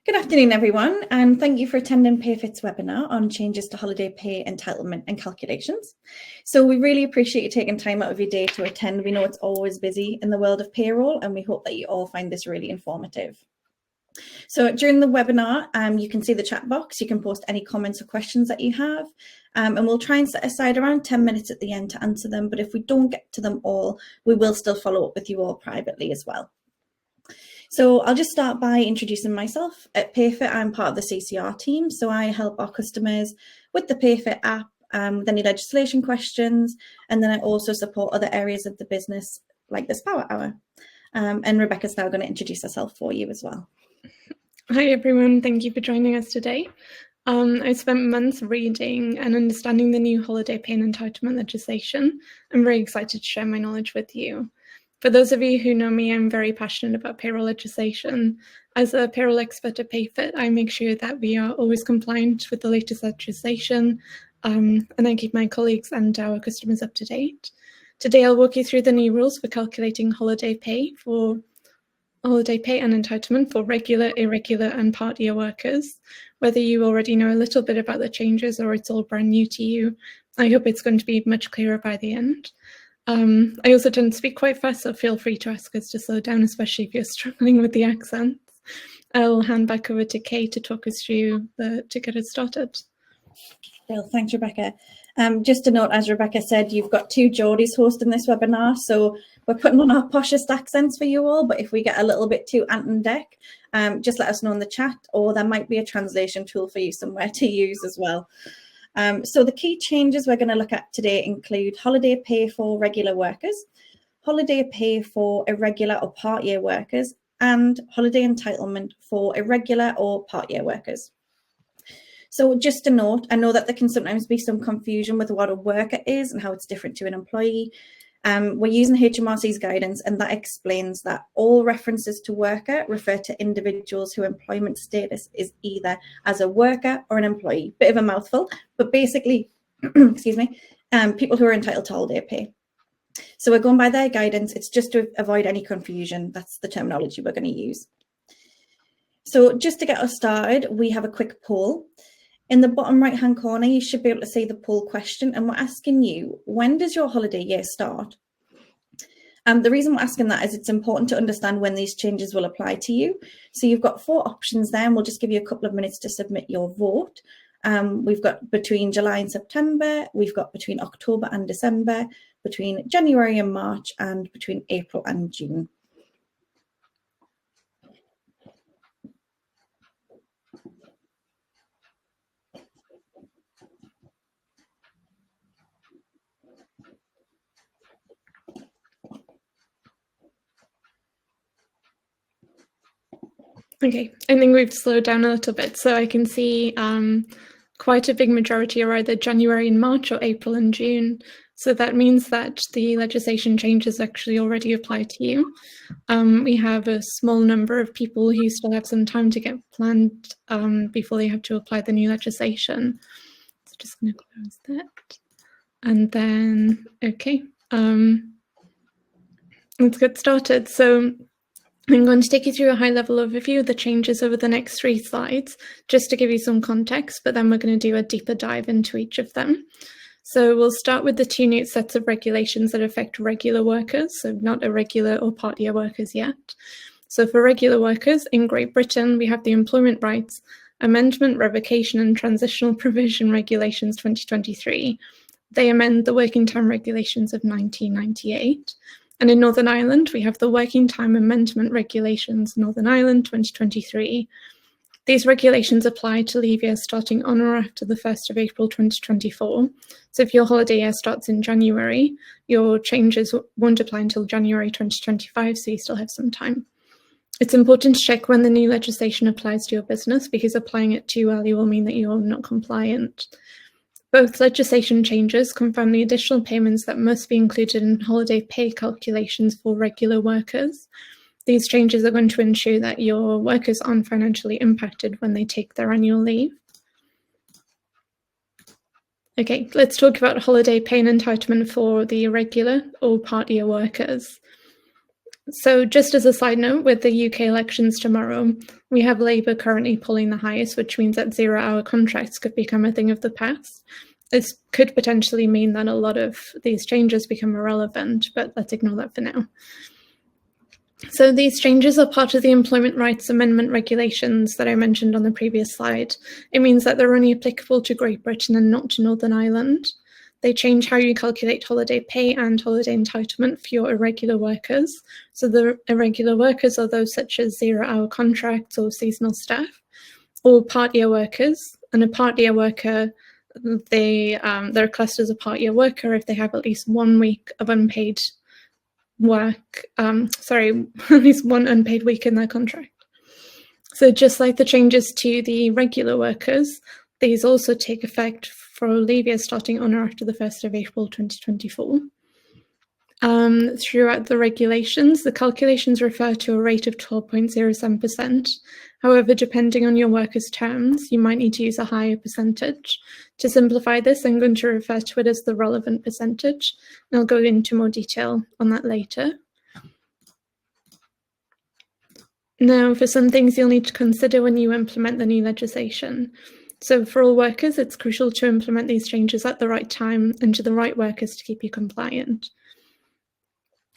Good afternoon, everyone, and thank you for attending PayFit's webinar on changes to holiday pay entitlement and calculations. So we really appreciate you taking time out of your day to attend. We know it's always busy in the world of payroll, and we hope that you all find this really informative. So during the webinar, you can see the chat box. You can post any comments or questions that you have, and we'll try and set aside around 10 minutes at the end to answer them. But if we don't get to them all, we will still follow up with you all privately as well. So I'll just start by introducing myself. At PayFit, I'm part of the CCR team, so I help our customers with the PayFit app, with any legislation questions, and then I also support other areas of the business like this Power Hour. And Rebecca's now going to introduce herself for you as well. Hi everyone, thank you for joining us today. I spent months reading and understanding the new holiday pay and entitlement legislation. I'm very excited to share my knowledge with you. For those of you who know me, I'm very passionate about payroll legislation. As a payroll expert at PayFit, I make sure that we are always compliant with the latest legislation, and I keep my colleagues and our customers up to date. Today, I'll walk you through the new rules for calculating holiday pay and entitlement for regular, irregular, and part-year workers. Whether you already know a little bit about the changes or it's all brand new to you, I hope it's going to be much clearer by the end. I also tend to speak quite fast, so feel free to ask us to slow down, especially if you're struggling with the accents. I'll hand back over to Kay to talk us through to get us started. Well, thanks, Rebecca. Just a note, as Rebecca said, you've got two Geordies hosting this webinar, so we're putting on our poshest accents for you all, but if we get a little bit too Ant and Dec, just let us know in the chat, or there might be a translation tool for you somewhere to use as well. So the key changes we're going to look at today include holiday pay for regular workers, holiday pay for irregular or part-year workers, and holiday entitlement for irregular or part-year workers. So just a note, I know that there can sometimes be some confusion with what a worker is and how it's different to an employee. We're using HMRC's guidance, and that explains that all references to worker refer to individuals whose employment status is either as a worker or an employee. Bit of a mouthful, but basically, excuse me, people who are entitled to holiday pay. So we're going by their guidance. It's just to avoid any confusion. That's the terminology we're going to use. So just to get us started, we have a quick poll. In the bottom right-hand corner, you should be able to see the poll question, and we're asking you, when does your holiday year start? The reason we're asking that is it's important to understand when these changes will apply to you. So you've got 4 options there, and we'll just give you a couple of minutes to submit your vote. We've got between July and September, we've got between October and December, between January and March, and between April and June. Okay, I think we've slowed down a little bit, so I can see quite a big majority are either January and March or April and June. So that means that the legislation changes actually already apply to you. We have a small number of people who still have some time to get planned before they have to apply the new legislation. So just going to close that. And then, okay, let's get started. So I'm going to take you through a high-level overview of the changes over the next 3 slides, just to give you some context, but then we're going to do a deeper dive into each of them. So we'll start with the 2 new sets of regulations that affect regular workers, so not irregular or part-year workers yet. So for regular workers, in Great Britain, we have the Employment Rights Amendment, Revocation and Transitional Provision Regulations 2023. They amend the Working Time Regulations of 1998. And in Northern Ireland, we have the Working Time Amendment Regulations, Northern Ireland 2023. These regulations apply to leave years starting on or after the 1st of April 2024. So if your holiday year starts in January, your changes won't apply until January 2025, so you still have some time. It's important to check when the new legislation applies to your business, because applying it too early will mean that you're not compliant. Both legislation changes confirm the additional payments that must be included in holiday pay calculations for regular workers. These changes are going to ensure that your workers aren't financially impacted when they take their annual leave. Okay, let's talk about holiday pay and entitlement for the irregular or part-year workers. So just as a side note, with the UK elections tomorrow, we have Labour currently polling the highest, which means that 0-hour contracts could become a thing of the past. This could potentially mean that a lot of these changes become irrelevant, but let's ignore that for now. So these changes are part of the Employment Rights Amendment regulations that I mentioned on the previous slide. It means that they're only applicable to Great Britain and not to Northern Ireland. They change how you calculate holiday pay and holiday entitlement for your irregular workers. So the irregular workers are those such as 0-hour contracts or seasonal staff, or part-year workers. And a part-year worker, they're classed as a part-year worker if they have at least 1 week of unpaid work, at least one unpaid week in their contract. So just like the changes to the regular workers, these also take effect for leave years starting on or after the 1st of April 2024. Throughout the regulations, the calculations refer to a rate of 12.07%. However, depending on your worker's terms, you might need to use a higher percentage. To simplify this, I'm going to refer to it as the relevant percentage, and I'll go into more detail on that later. Now, for some things you'll need to consider when you implement the new legislation. So for all workers, it's crucial to implement these changes at the right time and to the right workers to keep you compliant.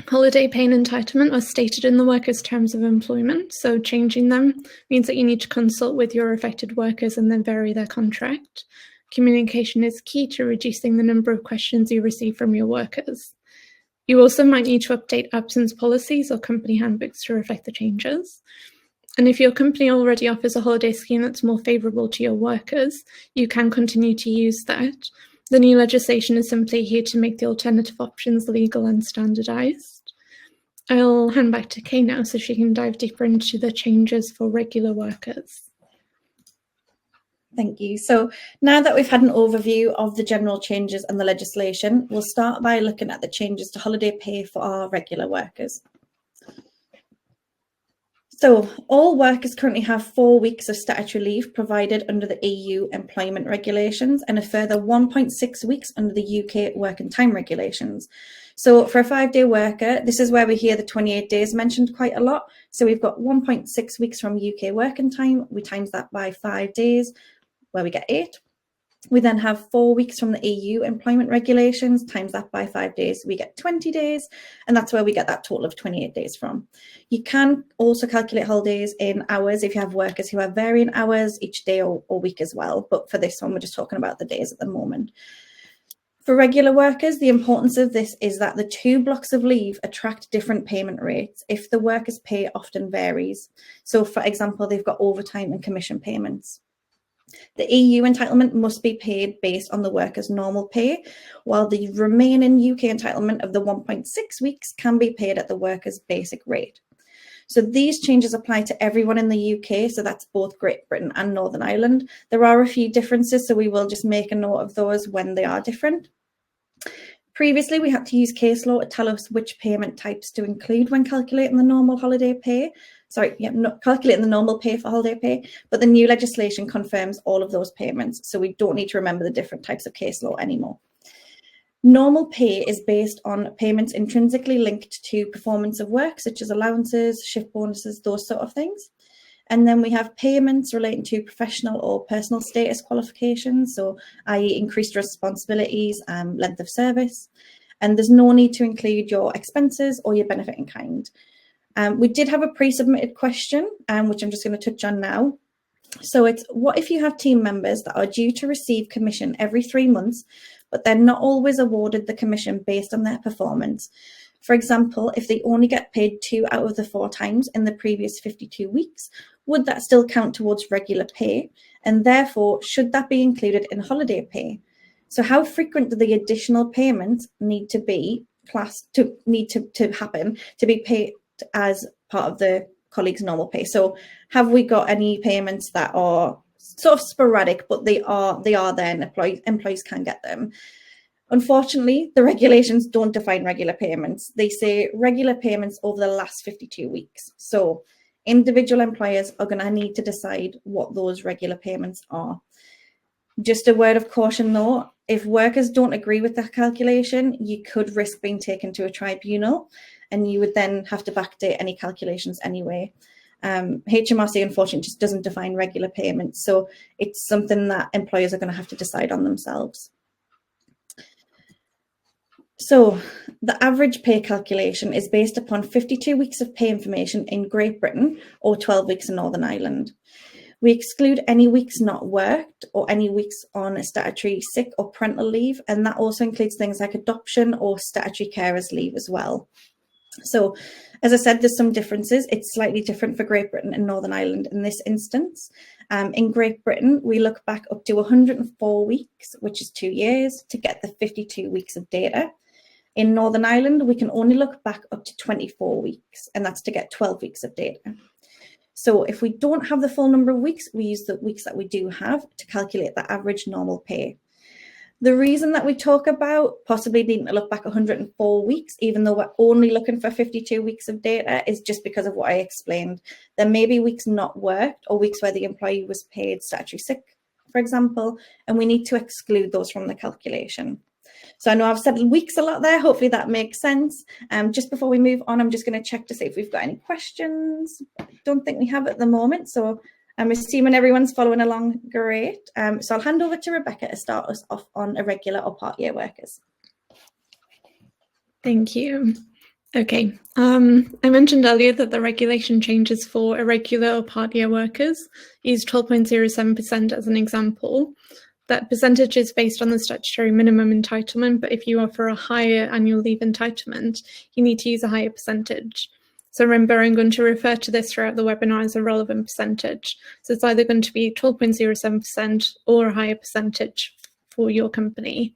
Holiday pay and entitlement are stated in the workers' terms of employment, so changing them means that you need to consult with your affected workers and then vary their contract. Communication is key to reducing the number of questions you receive from your workers. You also might need to update absence policies or company handbooks to reflect the changes. And if your company already offers a holiday scheme that's more favourable to your workers, you can continue to use that. The new legislation is simply here to make the alternative options legal and standardised. I'll hand back to Kay now so she can dive deeper into the changes for regular workers. Thank you. So now that we've had an overview of the general changes and the legislation, we'll start by looking at the changes to holiday pay for our regular workers. So all workers currently have 4 weeks of statutory leave provided under the EU employment regulations and a further 1.6 weeks under the UK working time regulations. So for a 5-day worker, this is where we hear the 28 days mentioned quite a lot. So we've got 1.6 weeks from UK working time. We times that by 5 days, where we get 8. We then have 4 weeks from the EU employment regulations, times that by 5 days, we get 20 days, and that's where we get that total of 28 days from. You can also calculate holidays in hours if you have workers who have varying hours each day or week as well, but for this one, we're just talking about the days at the moment. For regular workers, the importance of this is that the 2 blocks of leave attract different payment rates if the worker's pay often varies. So for example, they've got overtime and commission payments. The EU entitlement must be paid based on the worker's normal pay, while the remaining UK entitlement of the 1.6 weeks can be paid at the worker's basic rate. So these changes apply to everyone in the UK, so that's both Great Britain and Northern Ireland. There are a few differences, so we will just make a note of those when they are different. Previously, we had to use case law to tell us which payment types to include when calculating the normal holiday pay. Calculating the normal pay for holiday pay, but the new legislation confirms all of those payments, so we don't need to remember the different types of case law anymore. Normal pay is based on payments intrinsically linked to performance of work, such as allowances, shift bonuses, those sort of things. And then we have payments relating to professional or personal status qualifications, so i.e. increased responsibilities, length of service. And there's no need to include your expenses or your benefit in kind. We did have a pre-submitted question, which I'm just going to touch on now. So it's, what if you have team members that are due to receive commission every 3 months, but they're not always awarded the commission based on their performance? For example, if they only get paid 2 out of the 4 times in the previous 52 weeks, would that still count towards regular pay? And therefore, should that be included in holiday pay? So how frequent do the additional payments need to be happen to be paid as part of the colleague's normal pay? So have we got any payments that are sort of sporadic, but they are there and employees can get them? Unfortunately, the regulations don't define regular payments. They say regular payments over the last 52 weeks. So individual employers are going to need to decide what those regular payments are. Just a word of caution though, if workers don't agree with that calculation, you could risk being taken to a tribunal. and you would then have to backdate any calculations anyway. HMRC, unfortunately, just doesn't define regular payments, so it's something that employers are going to have to decide on themselves. So the average pay calculation is based upon 52 weeks of pay information in Great Britain or 12 weeks in Northern Ireland. We exclude any weeks not worked or any weeks on statutory sick or parental leave, and that also includes things like adoption or statutory carers leave as well. So, as I said, there's some differences. It's slightly different for Great Britain and Northern Ireland in this instance. In Great Britain, we look back up to 104 weeks, which is 2 years, to get the 52 weeks of data. In Northern Ireland, we can only look back up to 24 weeks, and that's to get 12 weeks of data. So if we don't have the full number of weeks, we use the weeks that we do have to calculate the average normal pay. The reason that we talk about possibly needing to look back 104 weeks, even though we're only looking for 52 weeks of data, is just because of what I explained. There may be weeks not worked or weeks where the employee was paid statutory sick, for example, and we need to exclude those from the calculation. So I know I've said weeks a lot there. Hopefully that makes sense. Just before we move on, I'm just going to check to see if we've got any questions. I don't think we have at the moment. So I'm assuming everyone's following along great. So I'll hand over to Rebecca to start us off on irregular or part-year workers. Thank you. Okay, I mentioned earlier that the regulation changes for irregular or part-year workers use 12.07% as an example. That percentage is based on the statutory minimum entitlement, but if you offer a higher annual leave entitlement, you need to use a higher percentage. So remember, I'm going to refer to this throughout the webinar as a relevant percentage. So it's either going to be 12.07% or a higher percentage for your company.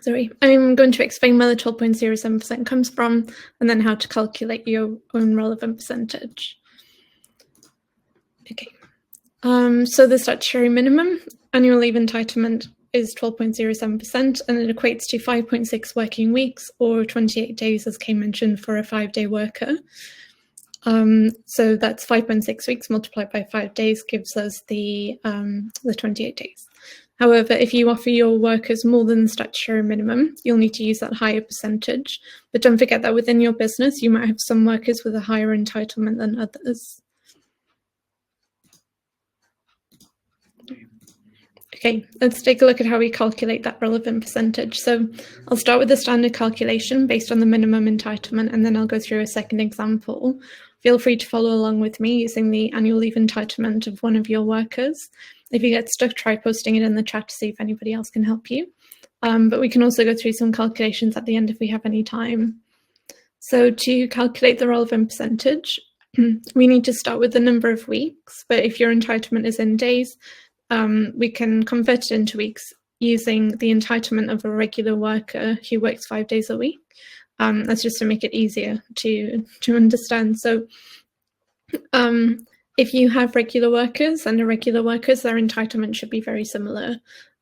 Sorry, I'm going to explain where the 12.07% comes from and then how to calculate your own relevant percentage. Okay. So the statutory minimum annual leave entitlement is 12.07%, and it equates to 5.6 working weeks or 28 days, as Kay mentioned, for a 5-day worker. So that's 5.6 weeks multiplied by 5 days gives us the 28 days. However, if you offer your workers more than the statutory minimum, you'll need to use that higher percentage. But don't forget that within your business, you might have some workers with a higher entitlement than others. Okay, let's take a look at how we calculate that relevant percentage. So I'll start with the standard calculation based on the minimum entitlement, and then I'll go through a second example. Feel free to follow along with me using the annual leave entitlement of one of your workers. If you get stuck, try posting it in the chat to see if anybody else can help you. But we can also go through some calculations at the end if we have any time. So to calculate the relevant percentage, we need to start with the number of weeks, but if your entitlement is in days, we can convert it into weeks using the entitlement of a regular worker who works 5 days a week. That's just to make it easier to understand. So if you have regular workers and irregular workers, their entitlement should be very similar.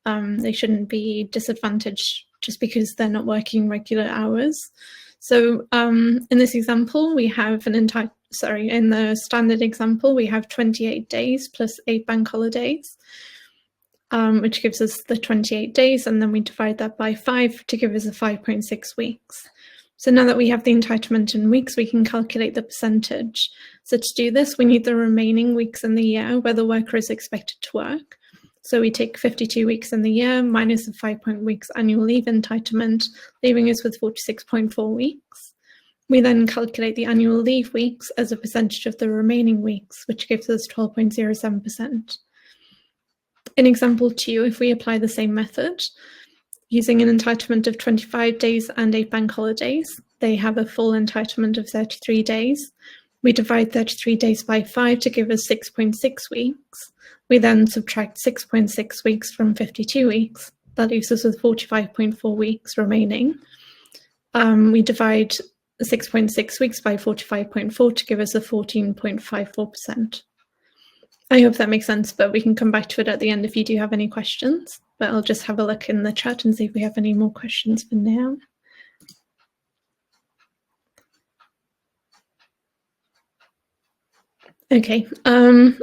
They shouldn't be disadvantaged just because they're not working regular hours. So in this example, we have in the standard example, we have 28 days plus 8 bank holidays, which gives us the 28 days, and then we divide that by 5 to give us a 5.6 weeks. So now that we have the entitlement in weeks, we can calculate the percentage. So to do this, we need the remaining weeks in the year where the worker is expected to work. So we take 52 weeks in the year minus the 5 weeks annual leave entitlement, leaving us with 46.4 weeks. We then calculate the annual leave weeks as a percentage of the remaining weeks, which gives us 12.07%. In example 2, if we apply the same method, using an entitlement of 25 days and 8 bank holidays, they have a full entitlement of 33 days. We divide 33 days by 5 to give us 6.6 weeks. We then subtract 6.6 weeks from 52 weeks. That leaves us with 45.4 weeks remaining. We divide 6.6 weeks by 45.4 to give us a 14.54%. I hope that makes sense, but we can come back to it at the end if you do have any questions. But I'll just have a look in the chat and see if we have any more questions for now. Okay.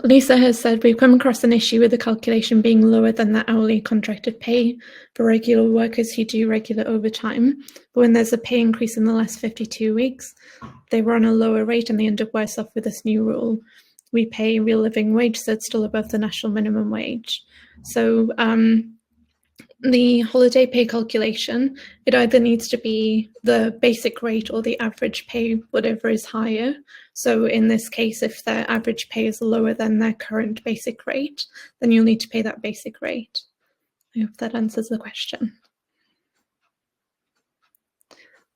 Lisa has said we've come across an issue with the calculation being lower than the hourly contracted pay for regular workers who do regular overtime. But when there's a pay increase in the last 52 weeks, they were on a lower rate and they end up worse off with this new rule. We pay real living wage, so it's still above the national minimum wage. So the holiday pay calculation, it either needs to be the basic rate or the average pay, whatever is higher. So in this case, if their average pay is lower than their current basic rate, then you'll need to pay that basic rate. I hope that answers the question.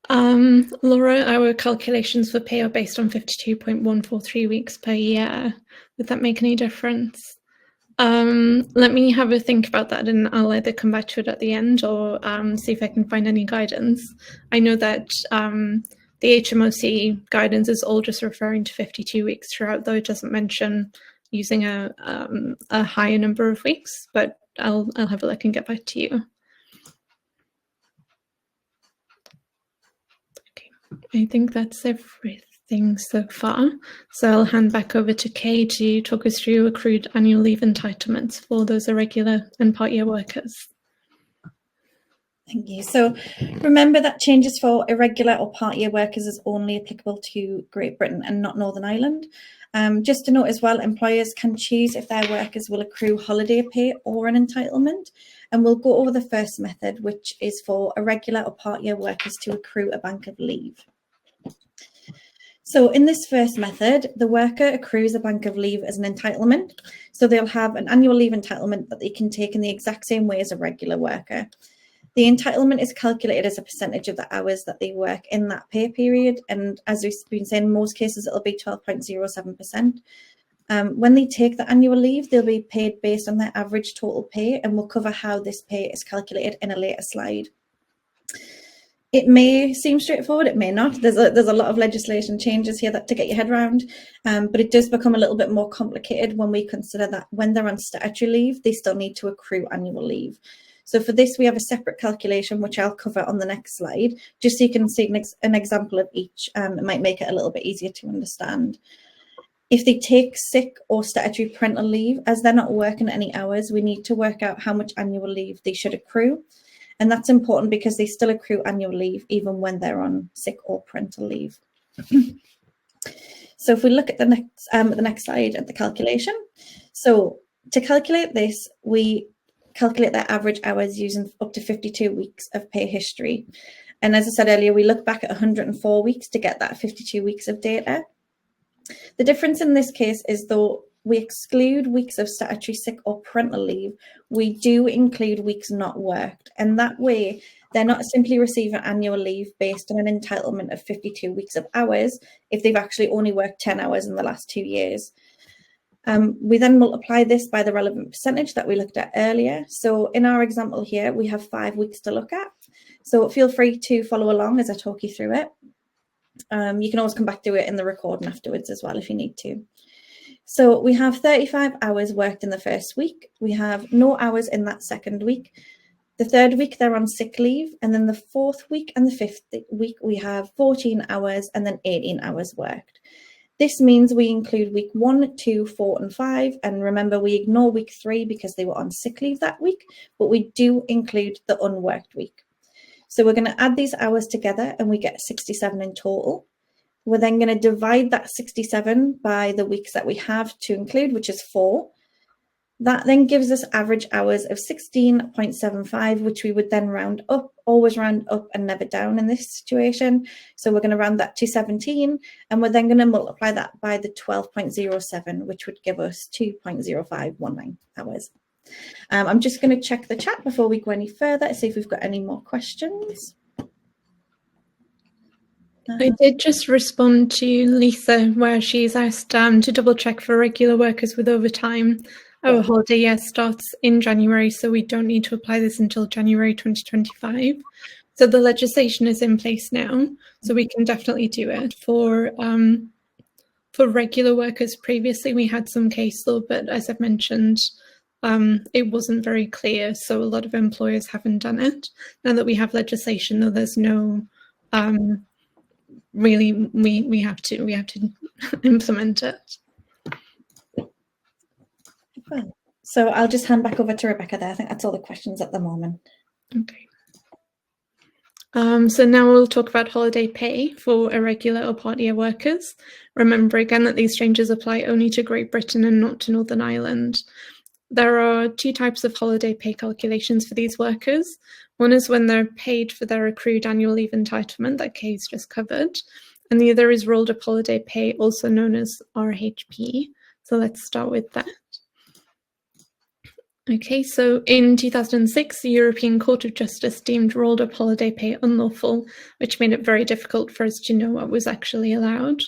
Laura, our calculations for pay are based on 52.143 weeks per year. Would that make any difference? Let me have a think about that, and I'll either come back to it at the end or see if I can find any guidance. I know that the HMOC guidance is all just referring to 52 weeks throughout, though it doesn't mention using a higher number of weeks, but I'll have a look and get back to you. Okay, I think that's everything so far. So I'll hand back over to Kay to talk us through accrued annual leave entitlements for those irregular and part-year workers. Thank you. So remember that changes for irregular or part-year workers is only applicable to Great Britain and not Northern Ireland. Just to note as well, employers can choose if their workers will accrue holiday pay or an entitlement. And we'll go over the first method, which is for irregular or part-year workers to accrue a bank of leave. So in this first method, the worker accrues a bank of leave as an entitlement. So they'll have an annual leave entitlement that they can take in the exact same way as a regular worker. The entitlement is calculated as a percentage of the hours that they work in that pay period. And as we've been saying, in most cases, it'll be 12.07%. When they take the annual leave, they'll be paid based on their average total pay, and we'll cover how this pay is calculated in a later slide. It may seem straightforward, it may not. There's a lot of legislation changes here to get your head around, but it does become a little bit more complicated when we consider that when they're on statutory leave, they still need to accrue annual leave. So for this, we have a separate calculation, which I'll cover on the next slide, just so you can see an example of each. It might make it a little bit easier to understand. If they take sick or statutory parental leave, as they're not working any hours, we need to work out how much annual leave they should accrue. And that's important because they still accrue annual leave even when they're on sick or parental leave. So if we look at the next slide at the calculation. So to calculate this, we calculate their average hours using up to 52 weeks of pay history. And as I said earlier, we look back at 104 weeks to get that 52 weeks of data. The difference in this case is though we exclude weeks of statutory sick or parental leave, we do include weeks not worked. And that way, they're not simply receiving annual leave based on an entitlement of 52 weeks of hours if they've actually only worked 10 hours in the last 2 years. We then multiply this by the relevant percentage that we looked at earlier. So in our example here, we have 5 weeks to look at. So feel free to follow along as I talk you through it. You can always come back to it in the recording afterwards as well if you need to. So we have 35 hours worked in the first week. We have no hours in that second week. The third week, they're on sick leave. And then the fourth week and the fifth week, we have 14 hours and then 18 hours worked. This means we include week 1, 2, 4, and 5. And remember, we ignore week 3 because they were on sick leave that week, but we do include the unworked week. So we're going to add these hours together and we get 67 in total. We're then going to divide that 67 by the weeks that we have to include, which is 4. That then gives us average hours of 16.75, which we would then round up, always round up and never down in this situation. So we're going to round that to 17, and we're then going to multiply that by the 12.07, which would give us 2.0519 hours. I'm just going to check the chat before we go any further, see if we've got any more questions. I did just respond to Lisa where she's asked to double check for regular workers with overtime. Our holiday year starts in January, so we don't need to apply this until January 2025. So the legislation is in place now, so we can definitely do it. For regular workers previously, we had some case law, but as I've mentioned, it wasn't very clear, so a lot of employers haven't done it. Now that we have legislation, though, there's no really we have to implement it. Well, so I'll just hand back over to Rebecca there. I think that's all the questions at the moment. Okay. So now we'll talk about holiday pay for irregular or part-year workers. Remember again that these changes apply only to Great Britain and not to Northern Ireland. There are two types of holiday pay calculations for these workers. One is when they're paid for their accrued annual leave entitlement that Kay's just covered, and the other is rolled up holiday pay, also known as RHP. So let's start with that. Okay, so in 2006, the European Court of Justice deemed rolled up holiday pay unlawful, which made it very difficult for us to know what was actually allowed.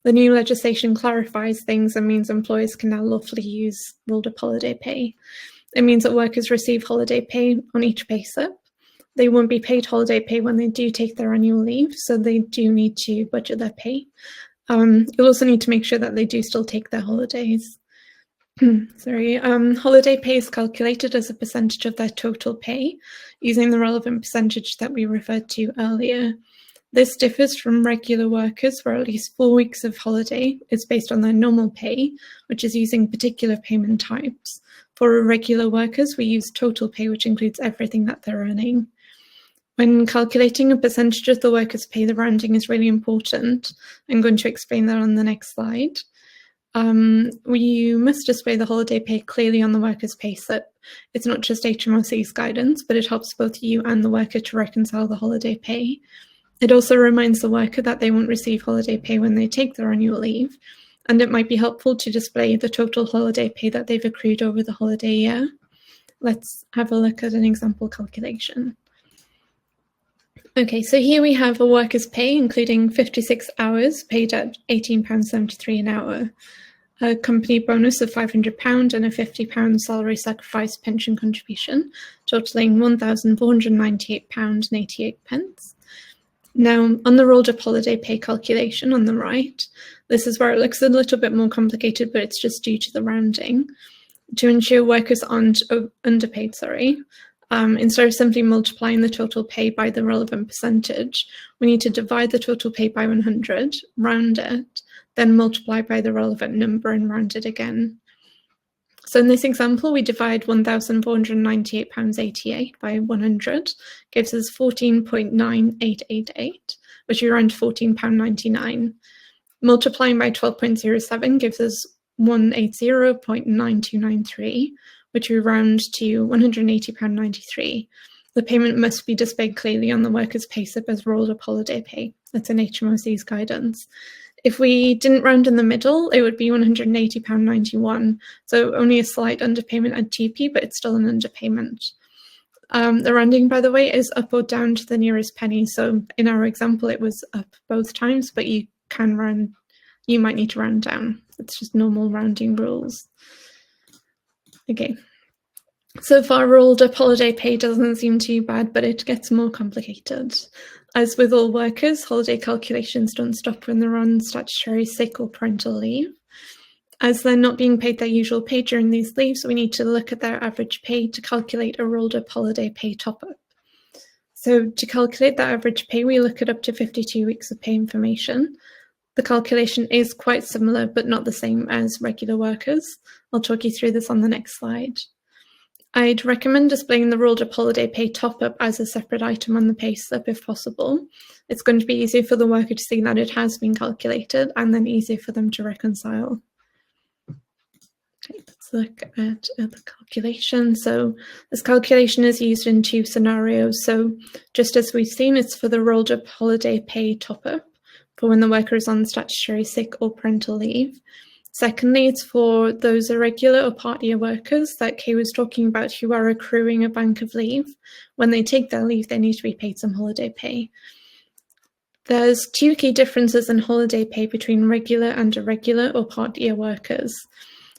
The new legislation clarifies things and means employers can now lawfully use rolled up holiday pay. It means that workers receive holiday pay on each pay slip. They won't be paid holiday pay when they do take their annual leave, so they do need to budget their pay. You'll also need to make sure that they do still take their holidays. Holiday pay is calculated as a percentage of their total pay using the relevant percentage that we referred to earlier. This differs from regular workers, where at least 4 weeks of holiday is based on their normal pay, which is using particular payment types. For irregular workers, we use total pay, which includes everything that they're earning. When calculating a percentage of the worker's pay, the rounding is really important. I'm going to explain that on the next slide. You must display the holiday pay clearly on the worker's payslip. It's not just HMRC's guidance, but it helps both you and the worker to reconcile the holiday pay. It also reminds the worker that they won't receive holiday pay when they take their annual leave, and it might be helpful to display the total holiday pay that they've accrued over the holiday year. Let's have a look at an example calculation. Okay, so here we have a worker's pay, including 56 hours, paid at £18.73 an hour, a company bonus of £500 and a £50 salary sacrifice pension contribution, totaling £1,498.88. Now, on the rolled up holiday pay calculation on the right, this is where it looks a little bit more complicated, but it's just due to the rounding. To ensure workers aren't underpaid, instead of simply multiplying the total pay by the relevant percentage, we need to divide the total pay by 100, round it, then multiply by the relevant number and round it again. So in this example, we divide £1,498.88 by 100, gives us 14.9888, which we round to £14.99. Multiplying by 12.07 gives us 180.9293, which we round to £180.93. The payment must be displayed clearly on the worker's payslip as rolled up holiday pay. That's in HMRC's guidance. If we didn't round in the middle, it would be £180.91. So only a slight underpayment at GP, but it's still an underpayment. The rounding, by the way, is up or down to the nearest penny. So in our example, it was up both times, but you might need to round down. It's just normal rounding rules. Okay. So far, rolled up holiday pay doesn't seem too bad, but it gets more complicated. As with all workers, holiday calculations don't stop when they're on statutory sick or parental leave. As they're not being paid their usual pay during these leaves, we need to look at their average pay to calculate a rolled up holiday pay top-up. So to calculate that average pay, we look at up to 52 weeks of pay information. The calculation is quite similar, but not the same as regular workers. I'll talk you through this on the next slide. I'd recommend displaying the rolled up holiday pay top-up as a separate item on the payslip if possible. It's going to be easier for the worker to see that it has been calculated and then easier for them to reconcile. Okay, let's look at the calculation. So this calculation is used in two scenarios. So just as we've seen, it's for the rolled up holiday pay top-up for when the worker is on statutory sick or parental leave. Secondly, it's for those irregular or part-year workers that Kay was talking about who are accruing a bank of leave. When they take their leave, they need to be paid some holiday pay. There's two key differences in holiday pay between regular and irregular or part-year workers.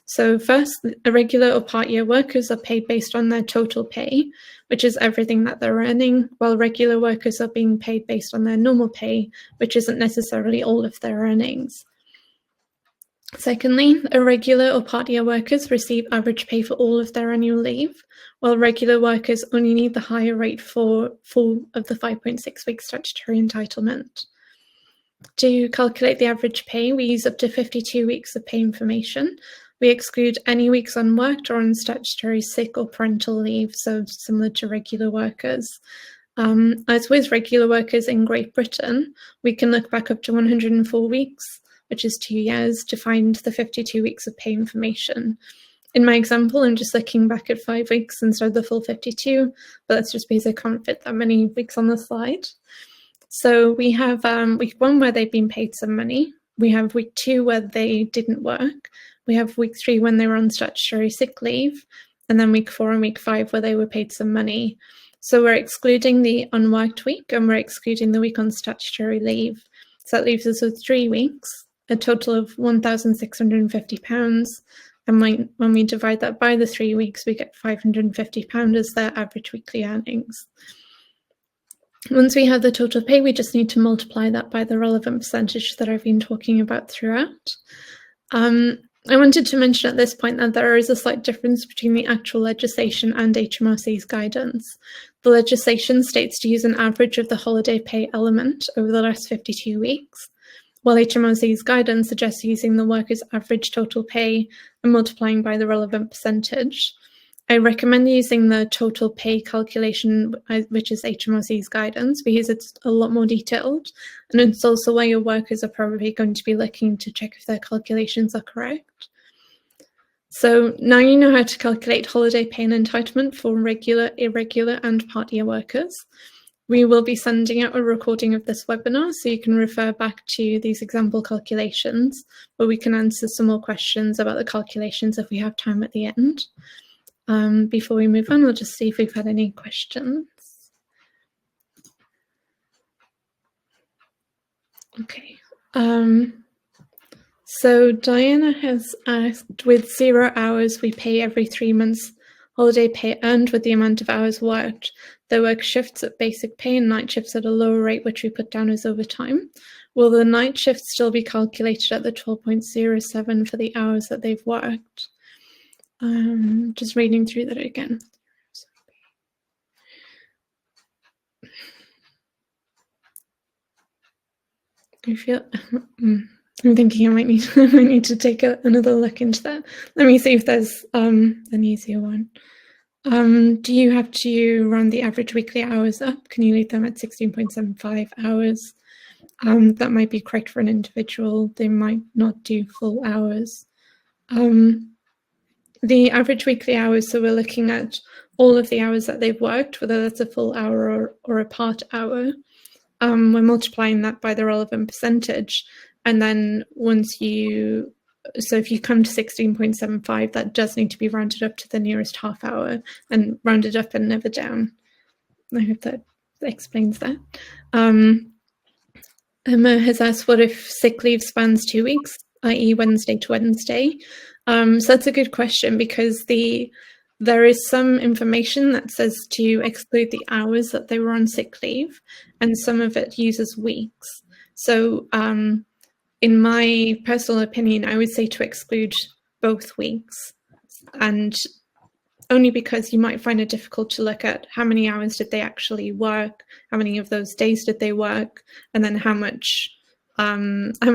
So first, irregular or part-year workers are paid based on their total pay, which is everything that they're earning, while regular workers are being paid based on their normal pay, which isn't necessarily all of their earnings. Secondly, irregular or part-year workers receive average pay for all of their annual leave, while regular workers only need the higher rate for 4 of the 5.6 week statutory entitlement. To calculate the average pay, we use up to 52 weeks of pay information, we exclude any weeks unworked or on statutory sick or parental leave, so similar to regular workers. As with regular workers in Great Britain, we can look back up to 104 weeks, which is 2 years, to find the 52 weeks of pay information. In my example, I'm just looking back at 5 weeks instead of the full 52, but that's just because I can't fit that many weeks on the slide. So we have week 1 where they've been paid some money. We have week 2 where they didn't work. We have week 3 when they were on statutory sick leave, and then week 4 and week 5 where they were paid some money. So we're excluding the unworked week and we're excluding the week on statutory leave. So that leaves us with 3 weeks, a total of £1,650. And when we divide that by the 3 weeks, we get £550 as their average weekly earnings. Once we have the total pay, we just need to multiply that by the relevant percentage that I've been talking about throughout. I wanted to mention at this point that there is a slight difference between the actual legislation and HMRC's guidance. The legislation states to use an average of the holiday pay element over the last 52 weeks, while HMRC's guidance suggests using the worker's average total pay and multiplying by the relevant percentage. I recommend using the total pay calculation, which is HMRC's guidance, because it's a lot more detailed, and it's also where your workers are probably going to be looking to check if their calculations are correct. So now you know how to calculate holiday pay and entitlement for regular, irregular, and part-year workers. We will be sending out a recording of this webinar, so you can refer back to these example calculations, where we can answer some more questions about the calculations if we have time at the end. Before we move on, we'll just see if we've had any questions. Okay. So Diana has asked, with 0 hours, we pay every 3 months holiday pay earned with the amount of hours worked. They work shifts at basic pay and night shifts at a lower rate, which we put down as overtime. Will the night shifts still be calculated at the 12.07 for the hours that they've worked? Just reading through that again. I feel I'm thinking I might need to take another look into that. Let me see if there's an easier one. Do you have to round the average weekly hours up? Can you leave them at 16.75 hours? That might be correct for an individual. They might not do full hours. The average weekly hours, so we're looking at all of the hours that they've worked, whether that's a full hour or a part hour. We're multiplying that by the relevant percentage. And then so if you come to 16.75, that does need to be rounded up to the nearest half hour and rounded up and never down. I hope that explains that. Emma has asked, what if sick leave spans 2 weeks, i.e. Wednesday to Wednesday? So that's a good question, because there is some information that says to exclude the hours that they were on sick leave, and some of it uses weeks. So in my personal opinion, I would say to exclude both weeks, and only because you might find it difficult to look at how many hours did they actually work, how many of those days did they work, and then how much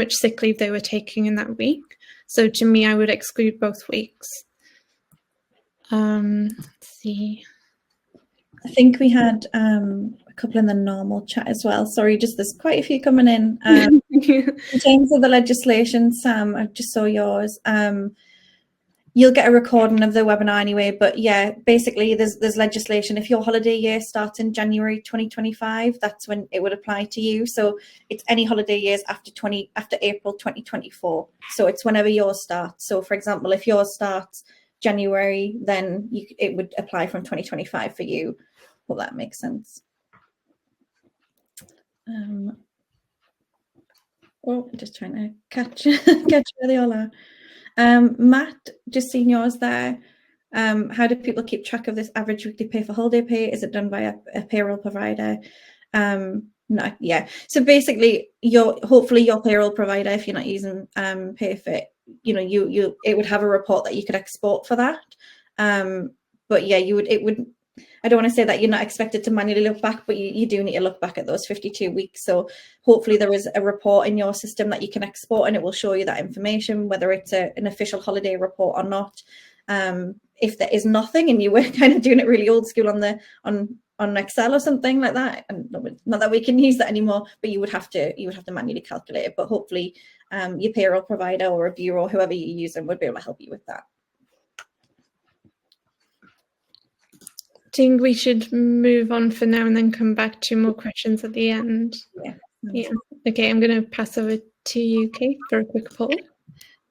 sick leave they were taking in that week. So to me, I would exclude both weeks. Let's see. I think we had a couple in the normal chat as well. Sorry, just there's quite a few coming in. In terms of the legislation, Sam, I just saw yours. You'll get a recording of the webinar anyway, but yeah, basically there's legislation. If your holiday year starts in January 2025, that's when it would apply to you. So it's any holiday years after April 2024. So it's whenever yours starts. So for example, if yours starts January, then it would apply from 2025 for you. Hope that makes sense. Just trying to catch where they all are. Matt, just seen yours there. How do people keep track of this average weekly pay for holiday pay? Is it done by a payroll provider? No, yeah. So basically, hopefully your payroll provider, if you're not using PayFit, it would have a report that you could export for that. But yeah, I don't want to say that you're not expected to manually look back, but you do need to look back at those 52 weeks. So hopefully there is a report in your system that you can export, and it will show you that information, whether it's an official holiday report or not. If there is nothing and you were kind of doing it really old school on Excel or something like that, and not that we can use that anymore, but you would have to manually calculate it. But hopefully your payroll provider or a bureau, whoever you use, would be able to help you with that. I think we should move on for now and then come back to more questions at the end. Yeah. Okay, I'm going to pass over to you, Kate, for a quick poll.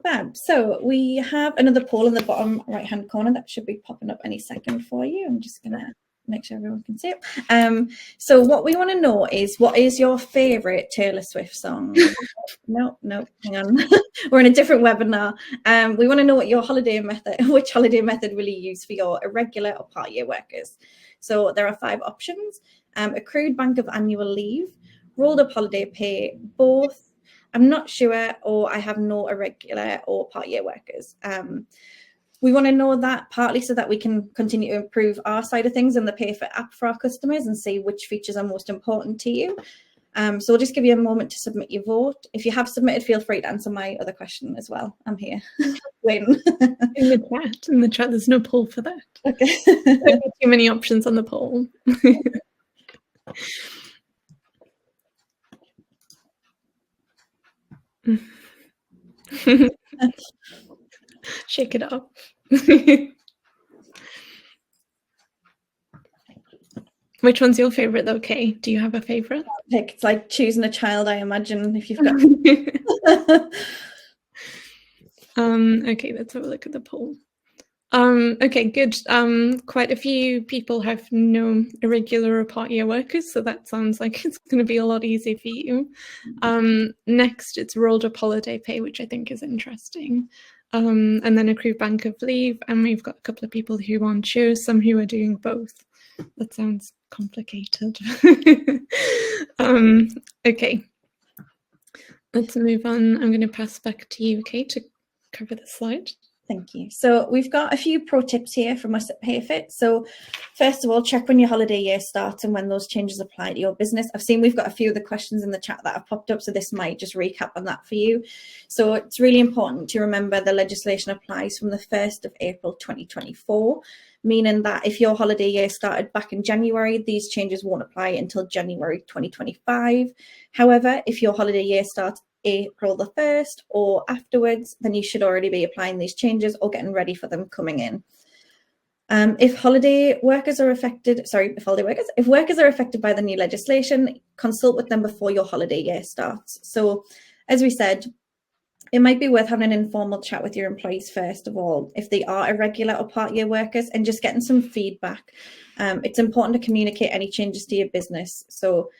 Fab. So we have another poll in the bottom right-hand corner that should be popping up any second for you. I'm just going to make sure everyone can see it. So what we want to know is, what is your favourite Taylor Swift song? No, hang on. We're in a different webinar. We want to know what your which holiday method will you use for your irregular or part-year workers? So there are 5 options: accrued bank of annual leave, rolled up holiday pay, both, I'm not sure, or I have no irregular or part-year workers. We want to know that partly so that we can continue to improve our side of things in the PayFit app for our customers and see which features are most important to you. So we'll just give you a moment to submit your vote. If you have submitted, feel free to answer my other question as well. I'm here waiting. In the chat, there's no poll for that. Okay. Too many options on the poll. Shake it up. Which one's your favorite though, Kay? Do you have a favorite? It's like choosing a child, I imagine, if you've got. Okay, let's have a look at the poll. Okay, good. Quite a few people have no irregular or part-year workers, so that sounds like it's going to be a lot easier for you. Next, it's rolled up holiday pay, which I think is interesting. And then accrued bank of leave, and we've got a couple of people who aren't sure, some who are doing both. That sounds complicated. Okay, let's move on. I'm going to pass back to you, Kate, to cover the slide. Thank you. So we've got a few pro tips here from us at PayFit. So first of all, check when your holiday year starts and when those changes apply to your business. I've seen we've got a few of the questions in the chat that have popped up, so this might just recap on that for you. So it's really important to remember the legislation applies from the 1st of April 2024, meaning that if your holiday year started back in January, these changes won't apply until January 2025. However, if your holiday year starts April the 1st or afterwards, then you should already be applying these changes or getting ready for them coming in. If workers are affected by the new legislation, consult with them before your holiday year starts. So as we said, it might be worth having an informal chat with your employees first of all, if they are irregular or part-year workers, and just getting some feedback. It's important to communicate any changes to your business. So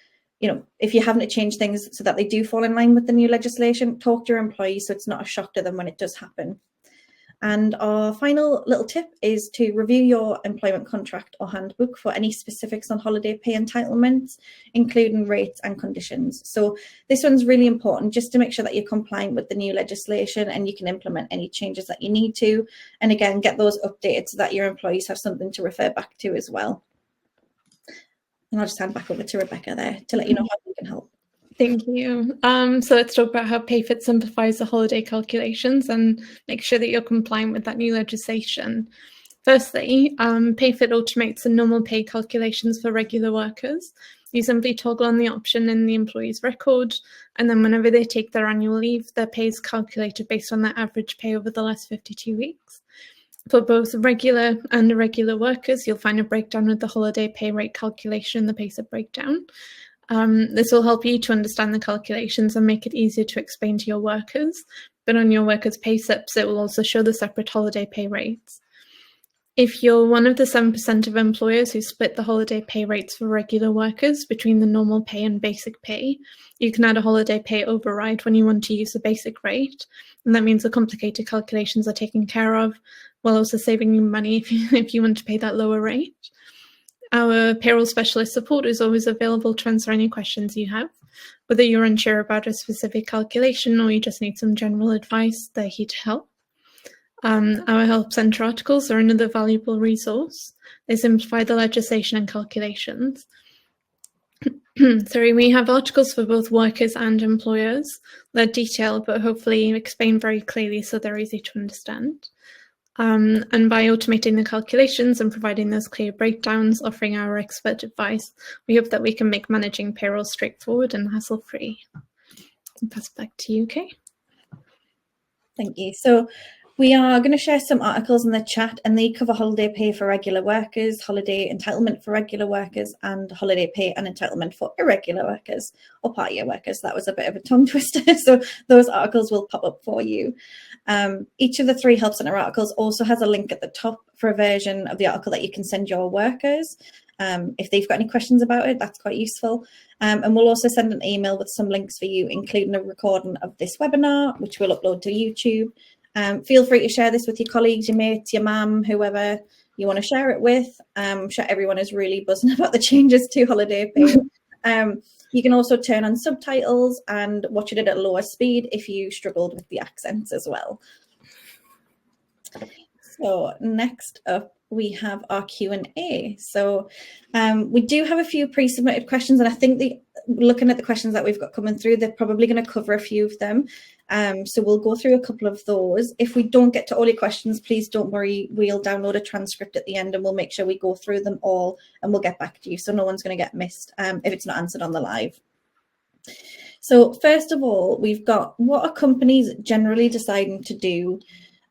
if you're having to change things so that they do fall in line with the new legislation, talk to your employees so it's not a shock to them when it does happen. And our final little tip is to review your employment contract or handbook for any specifics on holiday pay entitlements, including rates and conditions. So this one's really important just to make sure that you're compliant with the new legislation and you can implement any changes that you need to. And again, get those updated so that your employees have something to refer back to as well. And I'll just hand back over to Rebecca there to let you know how we can help. Thank you. So let's talk about how PayFit simplifies the holiday calculations and make sure that you're compliant with that new legislation. Firstly, PayFit automates the normal pay calculations for regular workers. You simply toggle on the option in the employee's record, and then whenever they take their annual leave, their pay is calculated based on their average pay over the last 52 weeks. For both regular and irregular workers, you'll find a breakdown of the holiday pay rate calculation in the PayFit breakdown. This will help you to understand the calculations and make it easier to explain to your workers. But on your workers' pay slips, it will also show the separate holiday pay rates. If you're one of the 7% of employers who split the holiday pay rates for regular workers between the normal pay and basic pay, you can add a holiday pay override when you want to use the basic rate. And that means the complicated calculations are taken care of, while also saving you money if you want to pay that lower rate. Our payroll specialist support is always available to answer any questions you have. Whether you're unsure about a specific calculation or you just need some general advice, they're here to help. Our Help Centre articles are another valuable resource. They simplify the legislation and calculations. Sorry, we have articles for both workers and employers. They're detailed, but hopefully explained very clearly so they're easy to understand. And by automating the calculations and providing those clear breakdowns, offering our expert advice, we hope that we can make managing payroll straightforward and hassle-free. I'll pass back to you, Kay. Thank you. So we are going to share some articles in the chat, and they cover holiday pay for regular workers, holiday entitlement for regular workers, and holiday pay and entitlement for irregular workers or part-year workers. That was a bit of a tongue twister. So those articles will pop up for you. Each of the 3 Help Centre articles also has a link at the top for a version of the article that you can send your workers. If they've got any questions about it, that's quite useful. And we'll also send an email with some links for you, including a recording of this webinar, which we'll upload to YouTube. Feel free to share this with your colleagues, your mates, your mum, whoever you want to share it with. I'm sure everyone is really buzzing about the changes to holiday pay. You can also turn on subtitles and watch it at a lower speed if you struggled with the accents as well. So next up, we have our Q&A. So we do have a few pre-submitted questions, and I think looking at the questions that we've got coming through, they're probably going to cover a few of them. So we'll go through a couple of those. If we don't get to all your questions, please don't worry. We'll download a transcript at the end and we'll make sure we go through them all and we'll get back to you. So no one's going to get missed if it's not answered on the live. So first of all, we've got, what are companies generally deciding to do?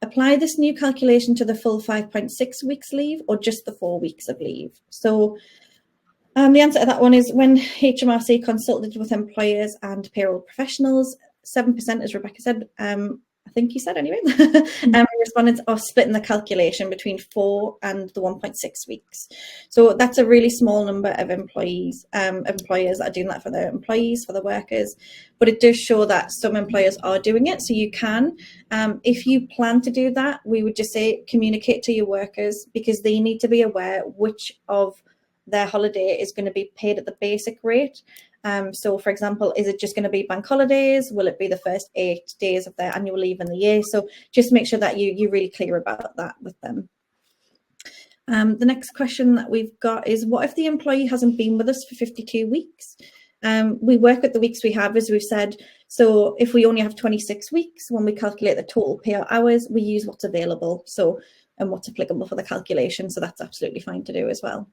Apply this new calculation to the full 5.6 weeks leave or just the 4 weeks of leave? So the answer to that one is, when HMRC consulted with employers and payroll professionals, 7%, as Rebecca said, I think you said anyway, respondents are splitting the calculation between 4 and the 1.6 weeks. So that's a really small number of employers that are doing that for their employees, for the workers, but it does show that some employers are doing it. So you can, if you plan to do that, we would just say communicate to your workers, because they need to be aware which of their holiday is going to be paid at the basic rate. So for example, is it just going to be bank holidays? Will it be the first 8 days of their annual leave in the year? So just make sure that you're really clear about that with them. The next question that we've got is, what if the employee hasn't been with us for 52 weeks? We work with the weeks we have, as we've said. So if we only have 26 weeks, when we calculate the total payout hours, we use what's available. So, and what's applicable for the calculation. So that's absolutely fine to do as well.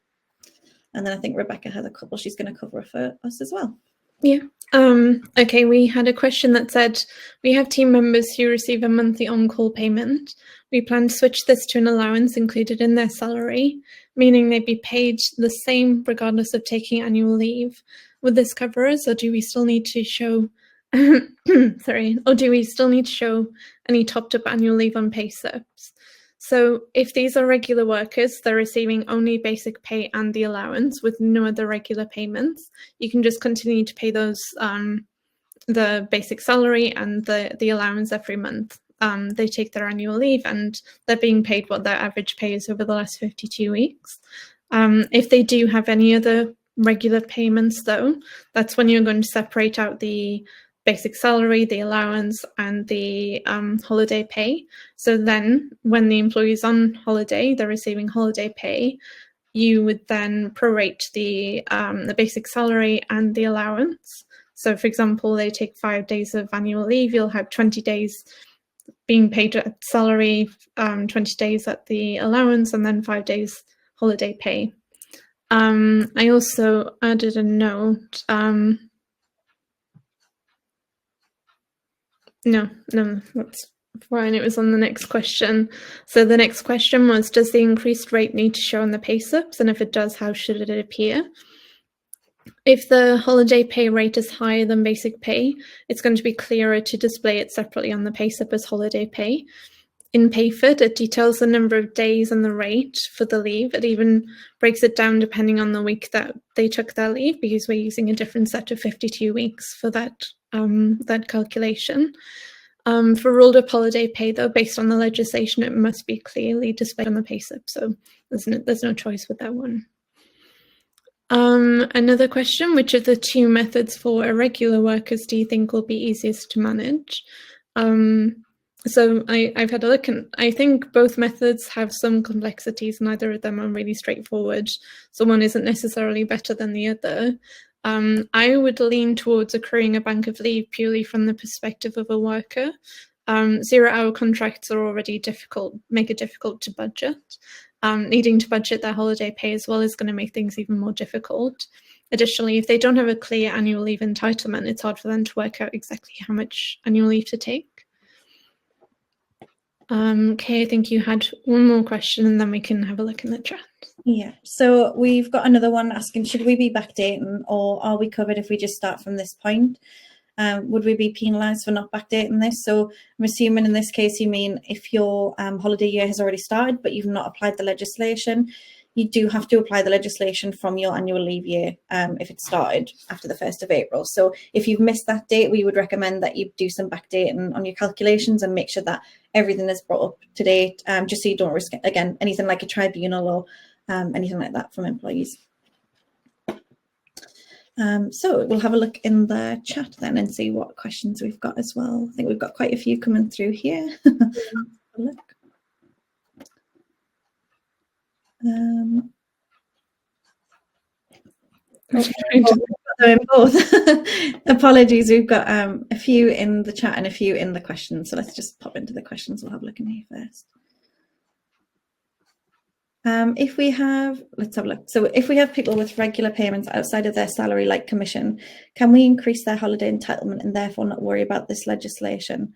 And then I think Rebecca has a couple she's going to cover for us as well. Yeah. Okay, we had a question that said, we have team members who receive a monthly on-call payment. We plan to switch this to an allowance included in their salary, meaning they'd be paid the same regardless of taking annual leave. Would this cover us, or do we still need to show any topped up annual leave on pay slips? So if these are regular workers, they're receiving only basic pay and the allowance with no other regular payments. You can just continue to pay those, the basic salary and the allowance every month. They take their annual leave and they're being paid what their average pay is over the last 52 weeks. If they do have any other regular payments though, that's when you're going to separate out the basic salary, the allowance, and the holiday pay. So then when the employee is on holiday, they're receiving holiday pay, you would then prorate the basic salary and the allowance. So for example, they take 5 days of annual leave, you'll have 20 days being paid at salary, 20 days at the allowance, and then 5 days holiday pay. I also added a note. No, that's fine. It was on the next question. So the next question was, does the increased rate need to show on the pay slips? And if it does, how should it appear? If the holiday pay rate is higher than basic pay, it's going to be clearer to display it separately on the pay slip as holiday pay. In PayFit, it details the number of days and the rate for the leave. It even breaks it down depending on the week that they took their leave, because we're using a different set of 52 weeks for that calculation. For rolled up holiday pay, though, based on the legislation, it must be clearly displayed on the payslip. So there's no choice with that one. Another question: which of the 2 methods for irregular workers do you think will be easiest to manage? So I've had a look, and I think both methods have some complexities. Neither of them are really straightforward. So one isn't necessarily better than the other. I would lean towards accruing a bank of leave purely from the perspective of a worker. 0-hour contracts are already make it difficult to budget. Needing to budget their holiday pay as well is going to make things even more difficult. Additionally, if they don't have a clear annual leave entitlement, it's hard for them to work out exactly how much annual leave to take. Okay, I think you had one more question and then we can have a look in the chat. Yeah, so we've got another one asking, should we be backdating or are we covered if we just start from this point? Would we be penalised for not backdating this? So I'm assuming in this case you mean if your holiday year has already started but you've not applied the legislation, you do have to apply the legislation from your annual leave year if it started after the 1st of April. So if you've missed that date, we would recommend that you do some backdating on your calculations and make sure that everything is brought up to date, just so you don't risk, again, anything like a tribunal or anything like that from employees. So we'll have a look in the chat then and see what questions we've got as well. I think we've got quite a few coming through here. Look. Both. Apologies, we've got a few in the chat and a few in the questions. So let's just pop into the questions. We'll have a look in here first. If we have, let's have a look. So if we have people with regular payments outside of their salary, like commission, can we increase their holiday entitlement and therefore not worry about this legislation?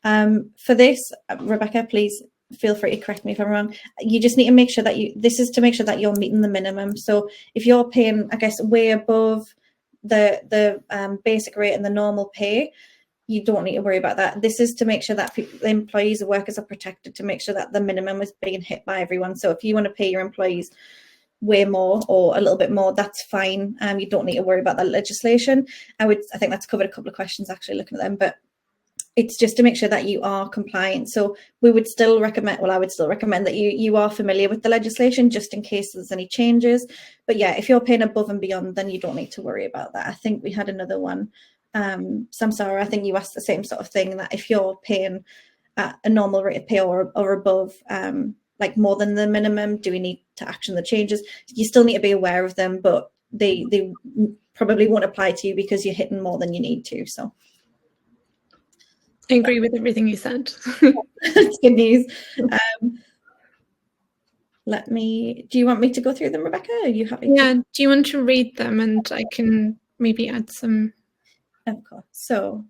For this, Rebecca, please feel free to correct me if I'm wrong. You just need to make sure that this is to make sure that you're meeting the minimum. So if you're paying, I guess, way above the basic rate and the normal pay, you don't need to worry about that. This is to make sure that the employees or workers are protected, to make sure that the minimum is being hit by everyone. So if you want to pay your employees way more or a little bit more, that's fine. You don't need to worry about that legislation. I think that's covered a couple of questions actually looking at them, but it's just to make sure that you are compliant. So we would still recommend, well, I would still recommend that you are familiar with the legislation just in case there's any changes. But yeah, if you're paying above and beyond, then you don't need to worry about that. I think we had another one. Samsara, I think you asked the same sort of thing, that if you're paying at a normal rate of pay or above, like more than the minimum, do we need to action the changes? You still need to be aware of them, but they probably won't apply to you because you're hitting more than you need to. So I agree with everything you said. That's good news. Do you want me to go through them, Rebecca? Are you happy? Yeah, do you want to read them and I can maybe add some? Of course. So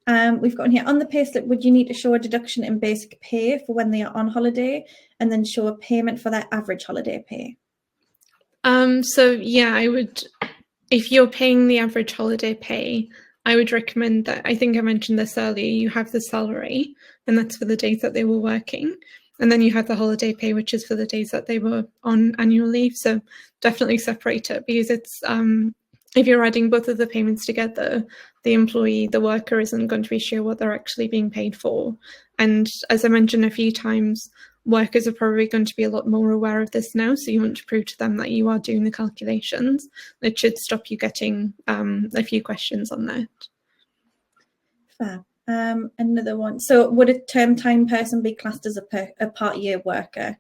we've got in here, on the payslip, would you need to show a deduction in basic pay for when they are on holiday and then show a payment for their average holiday pay? So yeah, I would, if you're paying the average holiday pay, I would recommend that, I think I mentioned this earlier, you have the salary and that's for the days that they were working. And then you have the holiday pay, which is for the days that they were on annual leave. So definitely separate it, because it's, if you're adding both of the payments together, the worker isn't going to be sure what they're actually being paid for. And as I mentioned a few times, workers are probably going to be a lot more aware of this now. So you want to prove to them that you are doing the calculations. It should stop you getting a few questions on that. Fab. Another one. So would a term time person be classed as a part-year worker?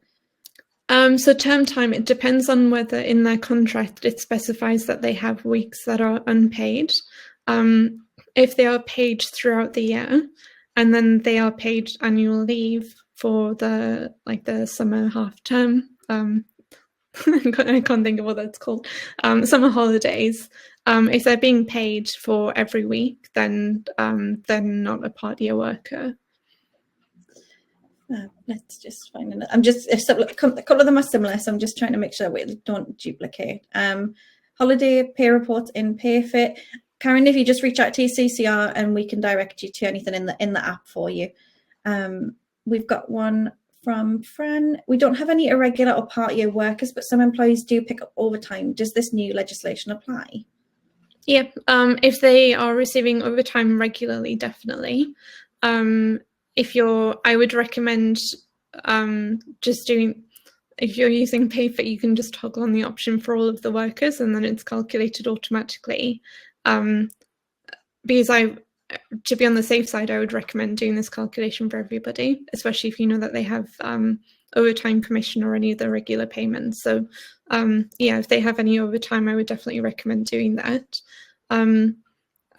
So term time, it depends on whether in their contract it specifies that they have weeks that are unpaid. If they are paid throughout the year and then they are paid annual leave for the summer half term, I can't think of what that's called, summer holidays, if they're being paid for every week, then they're not a part-year worker. Let's just find another. A couple of them are similar, so I'm just trying to make sure we don't duplicate. Holiday pay reports in PayFit. Karen, if you just reach out to your CCR and we can direct you to anything in the app for you. We've got one from Fran. We don't have any irregular or part-year workers, but some employees do pick up overtime. Does this new legislation apply? Yeah, if they are receiving overtime regularly, definitely. I would recommend just doing, if you're using PayFit, you can just toggle on the option for all of the workers and then it's calculated automatically. Because to be on the safe side, I would recommend doing this calculation for everybody, especially if you know that they have overtime commission or any of the regular payments. So yeah, if they have any overtime, I would definitely recommend doing that.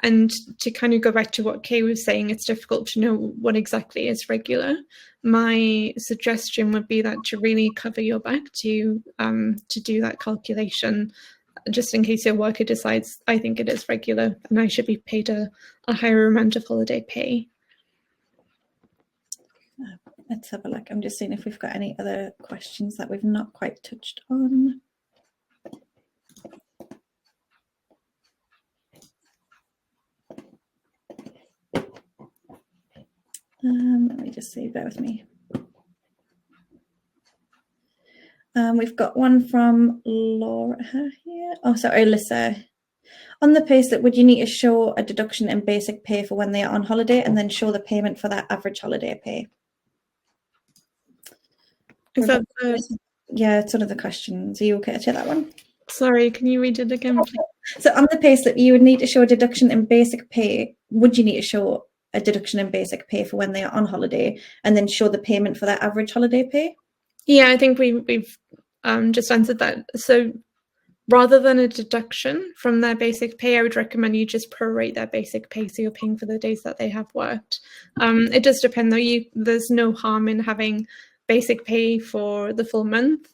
And to kind of go back to what Kay was saying, it's difficult to know what exactly is regular. My suggestion would be that to really cover your back to do that calculation, just in case your worker decides, I think it is regular and I should be paid a higher amount of holiday pay. Let's have a look. I'm just seeing if we've got any other questions that we've not quite touched on. Let me just see, bear with me. We've got one from Laura here. Oh, sorry, Alyssa. On the payslip, would you need to show a deduction in basic pay for when they are on holiday and then show the payment for that average holiday pay? Is that yeah, it's one of the questions. Are you okay to take that one? Sorry, can you read it again, please? So on the payslip, you would need to show a deduction in basic pay. Would you need to show a deduction in basic pay for when they are on holiday and then show the payment for that average holiday pay? Yeah, I think we've just answered that. So rather than a deduction from their basic pay, I would recommend you just prorate their basic pay, so you're paying for the days that they have worked. It does depend though. There's no harm in having basic pay for the full month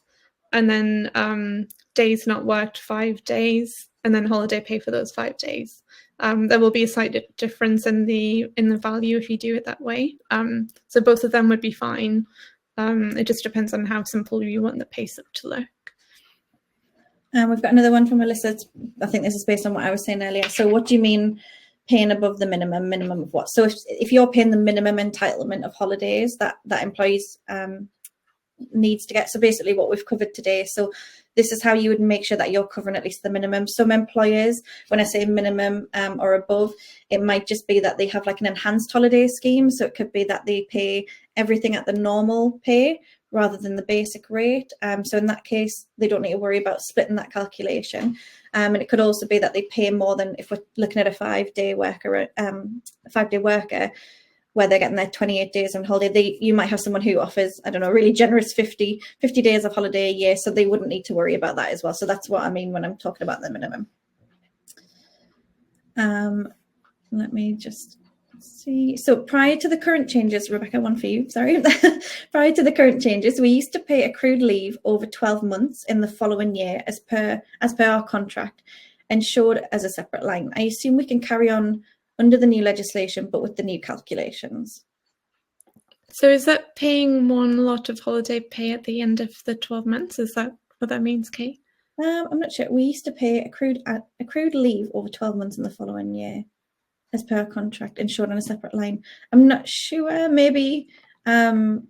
and then days not worked 5 days and then holiday pay for those 5 days. There will be a slight difference in the value if you do it that way. So both of them would be fine. It just depends on how simple you want the payslip to look. We've got another one from Alyssa. I think this is based on what I was saying earlier. So what do you mean paying above the minimum? Minimum of what? So if you're paying the minimum entitlement of holidays that employees needs to get, so basically what we've covered today. So this is how you would make sure that you're covering at least the minimum. Some employers, when I say minimum or above, it might just be that they have like an enhanced holiday scheme. So it could be that they pay everything at the normal pay rather than the basic rate. So in that case, they don't need to worry about splitting that calculation. And it could also be that they pay more than, if we're looking at a 5-day worker, where they're getting their 28 days on holiday, you might have someone who offers, I don't know, really generous 50 days of holiday a year, so they wouldn't need to worry about that as well. So that's what I mean when I'm talking about the minimum. Let me just see. So prior to the current changes, Rebecca, one for you, sorry. Prior to the current changes, we used to pay accrued leave over 12 months in the following year as per our contract and showed as a separate line. I assume we can carry on under the new legislation, but with the new calculations. So is that paying one lot of holiday pay at the end of the 12 months? Is that what that means, Kate? I'm not sure. We used to pay accrued leave over 12 months in the following year as per our contract and showed on a separate line. I'm not sure. Maybe, do you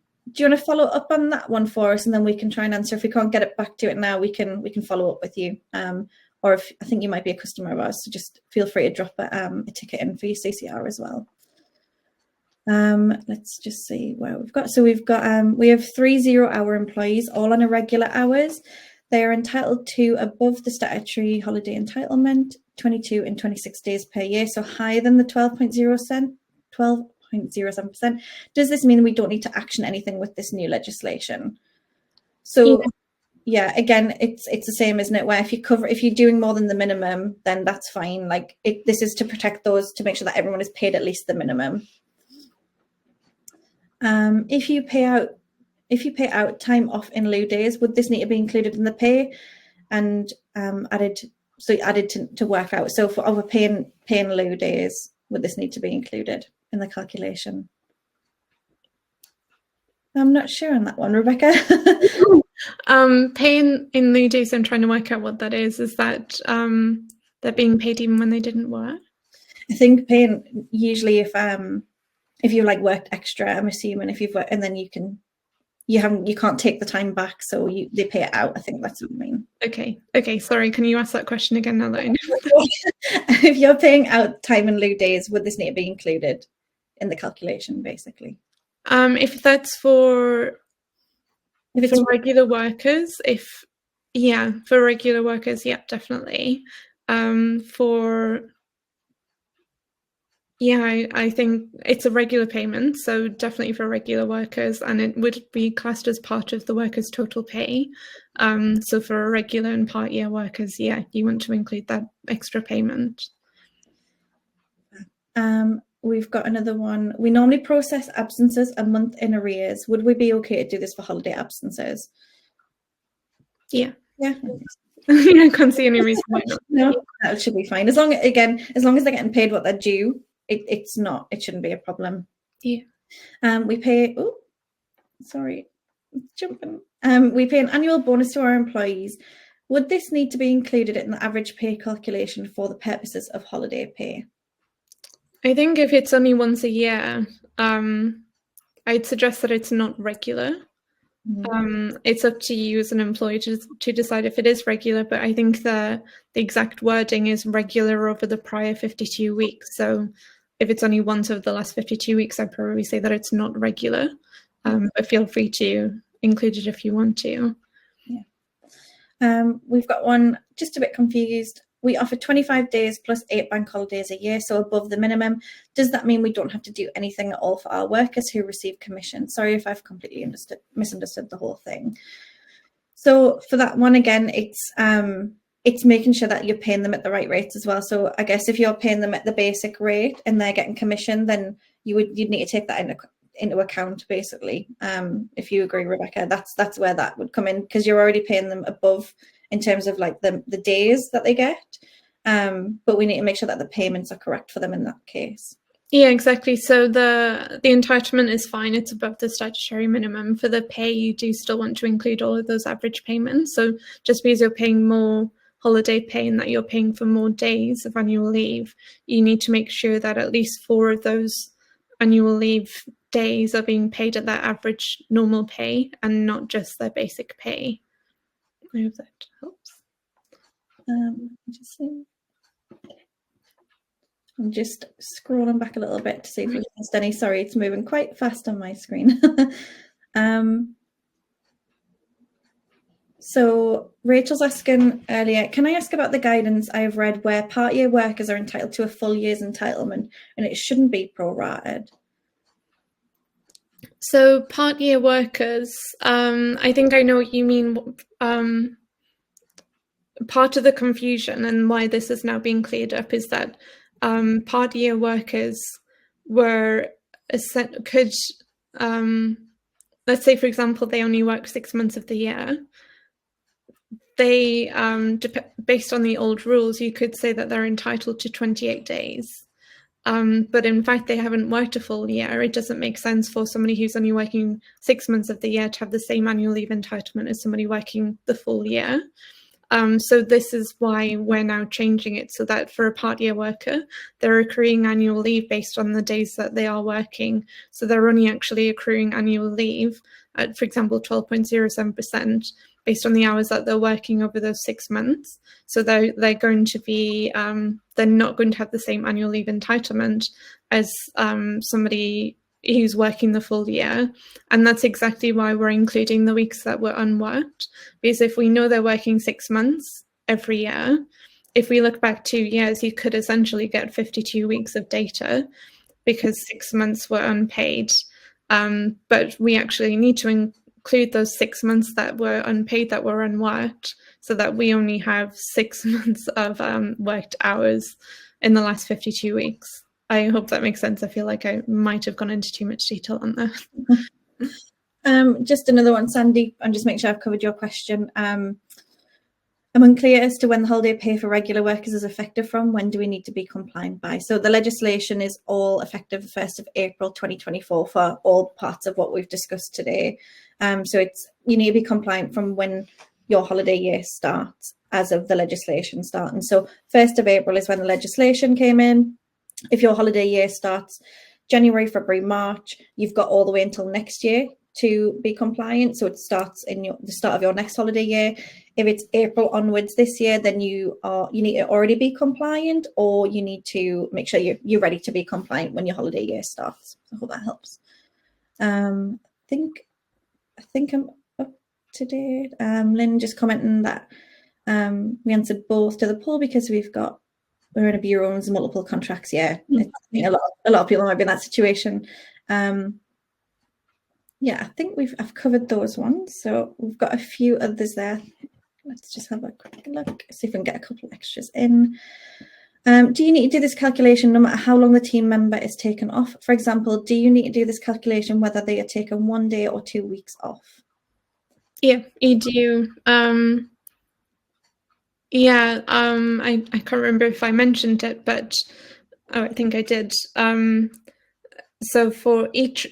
want to follow up on that one for us and then we can try and answer? If we can't get it back to it now, we can follow up with you. Or if I think you might be a customer of ours, so just feel free to drop a ticket in for your CCR as well. Let's just see where we've got. So we have 3 0-hour employees, all on irregular hours. They are entitled to above the statutory holiday entitlement, 22 and 26 days per year, so higher than the 12.07%. Does this mean we don't need to action anything with this new legislation? So. Yeah, again, it's the same, isn't it? Where if you're doing more than the minimum, then that's fine. Like this is to protect those, to make sure that everyone is paid at least the minimum. If you pay out time off in lieu days, would this need to be included in the pay and added to work out? So for our paying lieu days, would this need to be included in the calculation? I'm not sure on that one, Rebecca. Paying in lieu days, I'm trying to work out what that is. Is that they're being paid even when they didn't work? I think paying usually if you like worked extra, I'm assuming if you've worked and then you can't take the time back, so they pay it out. I think that's what I mean. Okay. Sorry, can you ask that question again now that I know? If you're paying out time in lieu days, would this need to be included in the calculation, basically? If that's for regular workers, for regular workers, yeah, definitely. For Yeah, I think it's a regular payment, so definitely for regular workers, and it would be classed as part of the worker's total pay. So for irregular and part year workers, yeah, you want to include that extra payment. We've got another one. We normally process absences a month in arrears. Would we be okay to do this for holiday absences? Yeah. Yeah. I can't see any reason why not. No, that should be fine. As long as they're getting paid what they're due, it shouldn't be a problem. Yeah. We pay. Oh, sorry, jumping. We pay an annual bonus to our employees. Would this need to be included in the average pay calculation for the purposes of holiday pay? I think if it's only once a year, I'd suggest that it's not regular. It's up to you as an employee to decide if it is regular, but I think the exact wording is regular over the prior 52 weeks. So if it's only once over the last 52 weeks, I'd probably say that it's not regular, but feel free to include it if you want to. Yeah. We've got one just a bit confused. We offer 25 days plus 8 bank holidays a year, so above the minimum. Does that mean we don't have to do anything at all for our workers who receive commission? Sorry if I've completely misunderstood the whole thing. So for that one, again, it's making sure that you're paying them at the right rates as well. So I guess if you're paying them at the basic rate and they're getting commission, then you'd need to take that into account, basically. If you agree, Rebecca, that's where that would come in, because you're already paying them above in terms of like the days that they get. But we need to make sure that the payments are correct for them in that case. Yeah, exactly. So the entitlement is fine. It's above the statutory minimum. For the pay, you do still want to include all of those average payments. So just because you're paying more holiday pay and that you're paying for more days of annual leave, you need to make sure that at least 4 of those annual leave days are being paid at their average normal pay and not just their basic pay. I hope that helps. I'm just scrolling back a little bit to see if we've missed any. Sorry, it's moving quite fast on my screen. So Rachel's asking earlier, can I ask about the guidance I've read where part year workers are entitled to a full year's entitlement and it shouldn't be prorated? So part year workers, I think I know what you mean. Part of the confusion and why this is now being cleared up is that part year workers were could let's say, for example, they only work 6 months of the year. They based on the old rules, you could say that they're entitled to 28 days. But in fact, they haven't worked a full year. It doesn't make sense for somebody who's only working 6 months of the year to have the same annual leave entitlement as somebody working the full year. So this is why we're now changing it so that for a part year worker, they're accruing annual leave based on the days that they are working. So they're only actually accruing annual leave at, for example, 12.07% based on the hours that they're working over those 6 months. So they're going to be, they're not going to have the same annual leave entitlement as somebody who's working the full year. And that's exactly why we're including the weeks that were unworked, because if we know they're working 6 months every year, if we look back 2 years, you could essentially get 52 weeks of data because 6 months were unpaid. But we actually need to include those 6 months that were unpaid, that were unworked, so that we only have 6 months of worked hours in the last 52 weeks. I hope that makes sense. I feel like I might have gone into too much detail on that. Just another one, Sandy, and just make sure I've covered your question. I'm unclear as to when the holiday pay for regular workers is effective from. When do we need to be compliant by? So the legislation is all effective the 1st of April 2024 for all parts of what we've discussed today. So you need to be compliant from when your holiday year starts as of the legislation starting. So 1st of April is when the legislation came in. If your holiday year starts January, February, March, you've got all the way until next year to be compliant. So it starts in the start of your next holiday year. If it's April onwards this year, then you need to already be compliant, or you need to make sure you're ready to be compliant when your holiday year starts. I hope that helps. I think I'm up to date. Lynn just commenting that we answered both to the poll because we've got we're in a bureau owns multiple contracts. Yeah, I think a lot of people might be in that situation. Yeah, I think I've covered those ones. So we've got a few others there. Let's just have a quick look, see if we can get a couple extras in. Do you need to do this calculation no matter how long the team member is taken off? For example, do you need to do this calculation whether they are taken 1 day or 2 weeks off? Yeah, you do. I can't remember if I mentioned it, but I think I did. So for each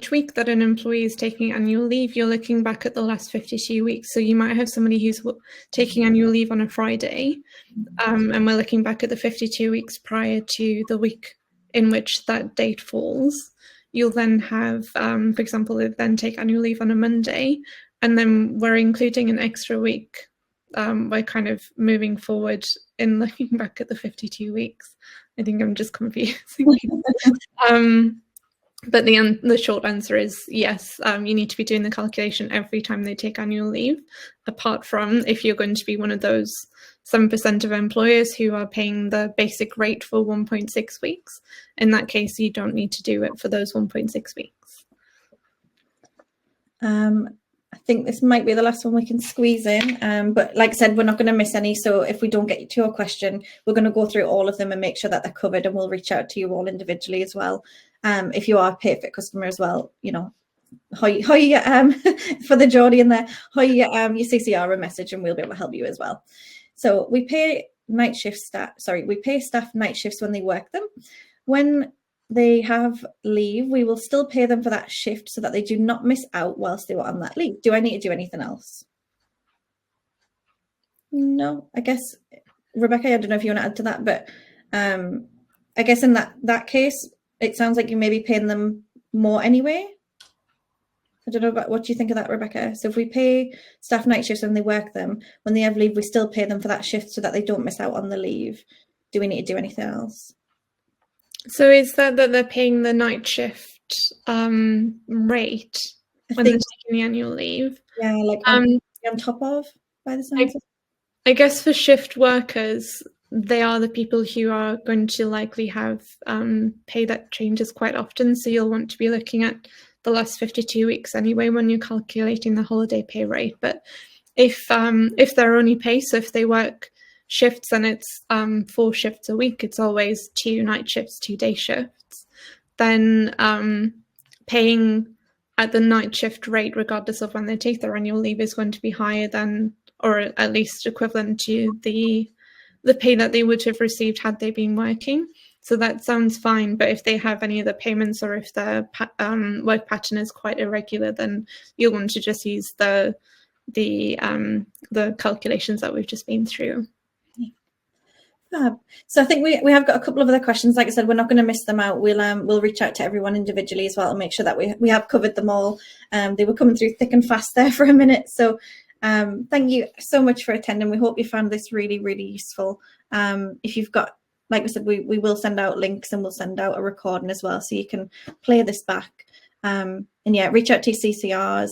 week that an employee is taking annual leave, you're looking back at the last 52 weeks. So you might have somebody who's taking annual leave on a Friday, and we're looking back at the 52 weeks prior to the week in which that date falls. You'll then have, for example, they then take annual leave on a Monday, and then we're including an extra week. We're kind of moving forward in looking back at the 52 weeks. I think I'm just confusing. But the short answer is yes, you need to be doing the calculation every time they take annual leave, apart from if you're going to be one of those 7% of employers who are paying the basic rate for 1.6 weeks. In that case, you don't need to do it for those 1.6 weeks. I think this might be the last one we can squeeze in, but like I said, we're not going to miss any. So if we don't get to your question, we're going to go through all of them and make sure that they're covered, and we'll reach out to you all individually as well. If you are a PayFit customer as well, you know, for the Geordie in there, your CCR a message and we'll be able to help you as well. So we pay staff night shifts when they work them. When they have leave, we will still pay them for that shift so that they do not miss out whilst they were on that leave. Do I need to do anything else? No, I guess, Rebecca, I don't know if you want to add to that, but I guess in that case, it sounds like you may be paying them more anyway. I don't know about what you think of that, Rebecca. So if we pay staff night shifts when they work them, when they have leave, we still pay them for that shift so that they don't miss out on the leave. Do we need to do anything else? So is that they're paying the night shift rate when they're taking the annual leave? Yeah, like on top of, by the sounds of it. I guess for shift workers, they are the people who are going to likely have pay that changes quite often. So you'll want to be looking at the last 52 weeks anyway when you're calculating the holiday pay rate. But if they're only pay, so if they work shifts and it's 4 shifts a week, it's always 2 night shifts, 2 day shifts, then paying at the night shift rate, regardless of when they take their annual leave, is going to be higher than, or at least equivalent to the pay that they would have received had they been working. So that sounds fine. But if they have any other payments or if their work pattern is quite irregular, then you'll want to just use the calculations that we've just been through. So I think we have got a couple of other questions. Like I said, we're not going to miss them out. We'll reach out to everyone individually as well and make sure that we have covered them all. They were coming through thick and fast there for a minute. So thank you so much for attending. We hope you found this really, really useful. If you've got, like we said, we will send out links and we'll send out a recording as well, so you can play this back. And yeah, reach out to CCRs,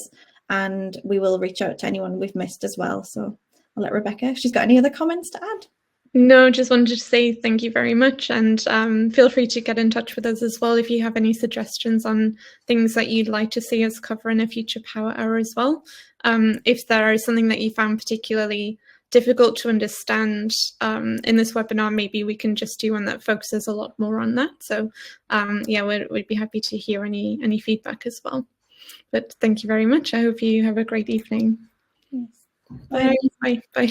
and we will reach out to anyone we've missed as well. So I'll let Rebecca, if she's got any other comments to add. No, just wanted to say thank you very much, and feel free to get in touch with us as well if you have any suggestions on things that you'd like to see us cover in a future Power Hour as well. If there is something that you found particularly difficult to understand in this webinar, maybe we can just do one that focuses a lot more on that. So yeah, we'd be happy to hear any feedback as well. But thank you very much. I hope you have a great evening. Yes. Bye. Bye. Bye.